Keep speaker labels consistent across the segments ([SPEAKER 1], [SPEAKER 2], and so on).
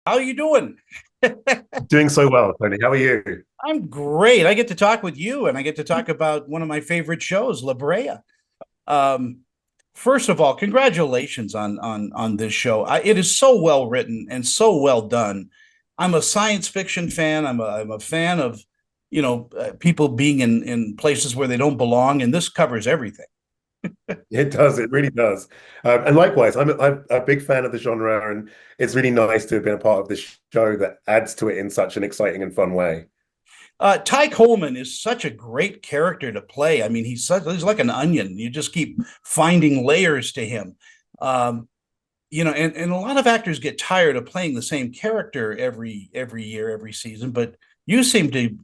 [SPEAKER 1] How you doing?
[SPEAKER 2] Doing so well, Tony. How are you?
[SPEAKER 1] I'm great. I get to talk with you, and I get to talk about one of my favorite shows, La Brea. Um, First of all, congratulations on this show. It is so well written and so well done. I'm a science fiction fan. I'm a fan of people being in places where they don't belong, and this covers everything.
[SPEAKER 2] It does. It really does. And likewise, I'm a big fan of the genre, and it's really nice to have been a part of this show that adds to it in such an exciting and fun way.
[SPEAKER 1] Ty Coleman is such a great character to play. I mean, he's like an onion. You just keep finding layers to him. Um, and a lot of actors get tired of playing the same character every year, every season, but you seem to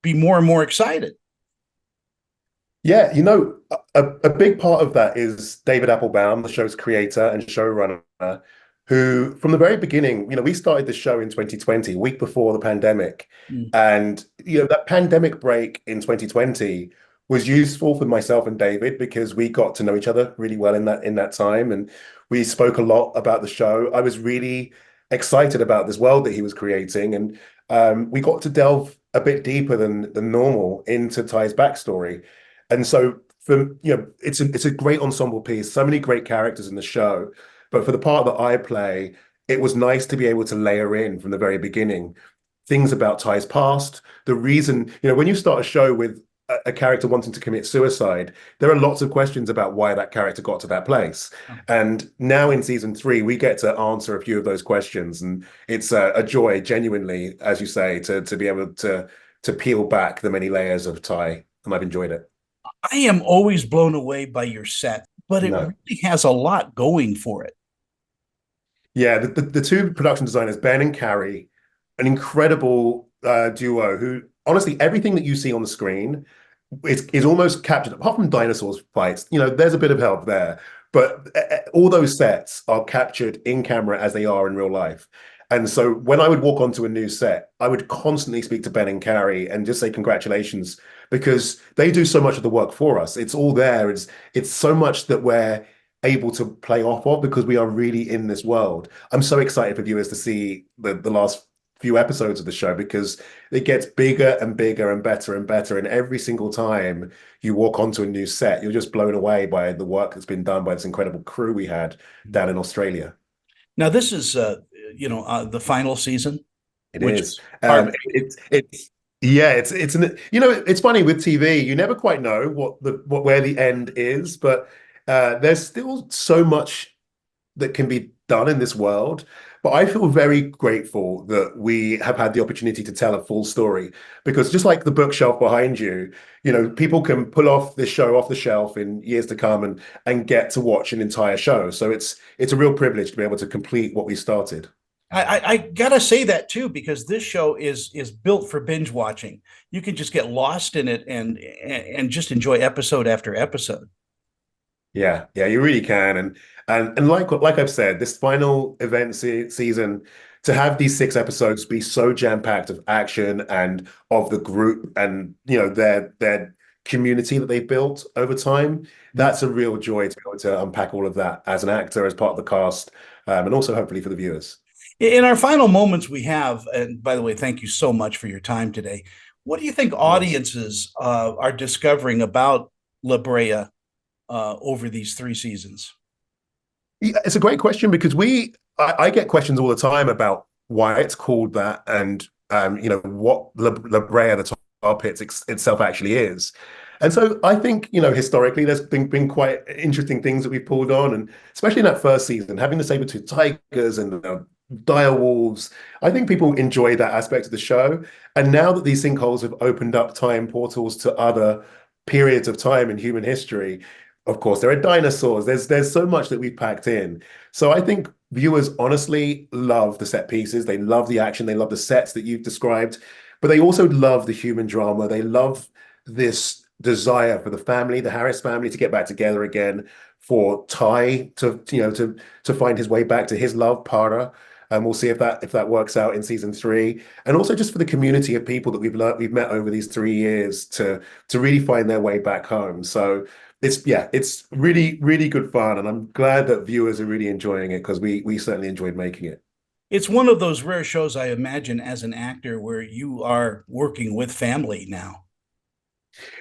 [SPEAKER 1] be more and more excited.
[SPEAKER 2] Yeah, a big part of that is David Applebaum, the show's creator and showrunner, who from the very beginning, we started the show in 2020, week before the pandemic.
[SPEAKER 1] Mm.
[SPEAKER 2] And, that pandemic break in 2020 was useful for myself and David because we got to know each other really well in that time. And we spoke a lot about the show. I was really excited about this world that he was creating. And we got to delve a bit deeper than normal into Ty's backstory. And so it's a great ensemble piece, so many great characters in the show. But for the part that I play, it was nice to be able to layer in from the very beginning things about Ty's past, the reason, when you start a show with a character wanting to commit suicide, there are lots of questions about why that character got to that place. And now in season three, we get to answer a few of those questions. And it's a joy, genuinely, as you say, to be able to peel back the many layers of Ty. And I've enjoyed it.
[SPEAKER 1] I am always blown away by your set, but it
[SPEAKER 2] No.
[SPEAKER 1] really has a lot going for it.
[SPEAKER 2] Yeah, the two production designers, Ben and Carrie, an incredible duo who, honestly, everything that you see on the screen is almost captured, apart from dinosaurs fights. There's a bit of help there, but all those sets are captured in camera as they are in real life. And so when I would walk onto a new set, I would constantly speak to Ben and Carrie and just say congratulations because they do so much of the work for us. It's all there. It's so much that we're able to play off of because we are really in this world. I'm so excited for viewers to see the last few episodes of the show because it gets bigger and bigger and better and better. And every single time you walk onto a new set, you're just blown away by the work that's been done by this incredible crew we had down in Australia.
[SPEAKER 1] Now, this is the final season,
[SPEAKER 2] It
[SPEAKER 1] which
[SPEAKER 2] is.
[SPEAKER 1] is part of
[SPEAKER 2] It's yeah, it's funny with TV, you never quite know where the end is, but there's still so much that can be done in this world. But I feel very grateful that we have had the opportunity to tell a full story because just like the bookshelf behind you, people can pull off this show off the shelf in years to come and get to watch an entire show. So it's a real privilege to be able to complete what we started.
[SPEAKER 1] I gotta say that too because this show is built for binge watching. You can just get lost in it and just enjoy episode after episode.
[SPEAKER 2] Yeah, yeah, you really can. And like I've said, this final event season, to have these 6 episodes be so jam-packed of action and of the group and their community that they've built over time, that's a real joy to be able to unpack all of that as an actor, as part of the cast, and also hopefully for the viewers.
[SPEAKER 1] In our final moments, we have, and by the way, thank you so much for your time today. What do you think
[SPEAKER 2] Yes.
[SPEAKER 1] audiences are discovering about La Brea over these three seasons?
[SPEAKER 2] Yeah, it's a great question because I get questions all the time about why it's called that and what La Brea, the tar pits itself actually is. And so I think, historically there's been quite interesting things that we've pulled on, and especially in that first season, having the saber-toothed tigers and dire wolves. I think people enjoy that aspect of the show. And now that these sinkholes have opened up time portals to other periods of time in human history, of course, there are dinosaurs. There's so much that we've packed in. So I think viewers honestly love the set pieces. They love the action. They love the sets that you've described, but they also love the human drama. They love this desire for the family, the Harris family, to get back together again, for Ty to find his way back to his love, Para. And we'll see if that works out in season three. And also just for the community of people that we've met over these 3 years to really find their way back home. So it's really, really good fun. And I'm glad that viewers are really enjoying it because we certainly enjoyed making it.
[SPEAKER 1] It's one of those rare shows, I imagine, as an actor, where you are working with family now.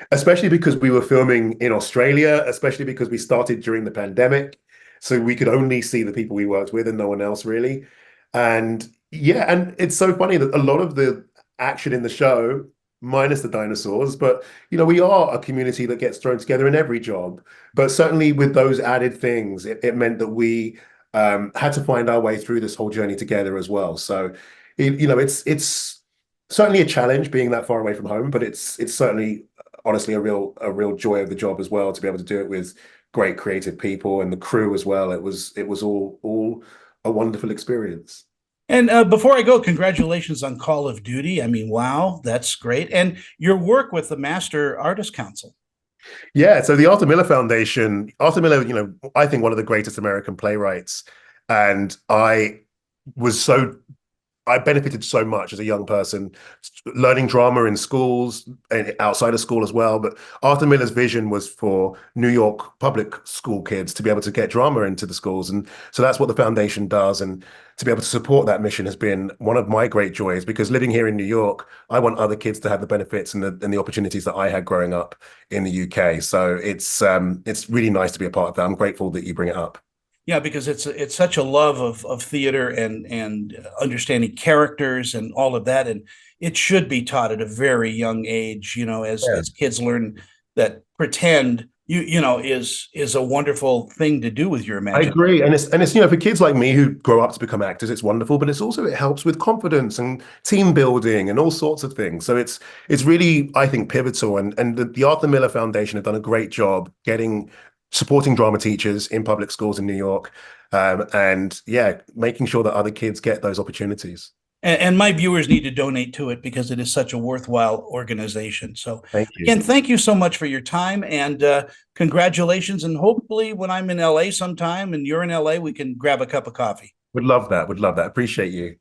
[SPEAKER 2] Especially because we were filming in Australia, especially because we started during the pandemic. So we could only see the people we worked with and no one else really. And yeah, and it's so funny that a lot of the action in the show, minus the dinosaurs, but we are a community that gets thrown together in every job. But certainly with those added things, it meant that we had to find our way through this whole journey together as well. So, it's certainly a challenge being that far away from home, but it's certainly honestly a real joy of the job as well to be able to do it with great creative people and the crew as well. It was all a wonderful experience.
[SPEAKER 1] And before I go, congratulations on Call of Duty. I mean, wow, that's great. And your work with the Master Artist Council.
[SPEAKER 2] Yeah, so the Arthur Miller Foundation, Arthur Miller, I think one of the greatest American playwrights, and I benefited so much as a young person, learning drama in schools and outside of school as well. But Arthur Miller's vision was for New York public school kids to be able to get drama into the schools. And so that's what the foundation does. And to be able to support that mission has been one of my great joys, because living here in New York, I want other kids to have the benefits and the opportunities that I had growing up in the UK. So it's really nice to be a part of that. I'm grateful that you bring it up.
[SPEAKER 1] Yeah, because it's such a love of theater and understanding characters and all of that, and it should be taught at a very young age. As kids learn that pretend is a wonderful thing to do with your
[SPEAKER 2] I
[SPEAKER 1] imagination.
[SPEAKER 2] agree, and it's for kids like me who grow up to become actors, it's wonderful. But it helps with confidence and team building and all sorts of things. So it's really, I think, pivotal. And the Arthur Miller Foundation have done a great job supporting drama teachers in public schools in New York, and yeah, making sure that other kids get those opportunities.
[SPEAKER 1] And my viewers need to donate to it because it is such a worthwhile organization. So
[SPEAKER 2] Thank you.
[SPEAKER 1] again, thank you so much for your time, and congratulations. And hopefully when I'm in LA sometime and you're in LA, we can grab a cup of coffee.
[SPEAKER 2] Would love that. Would love that. Appreciate you.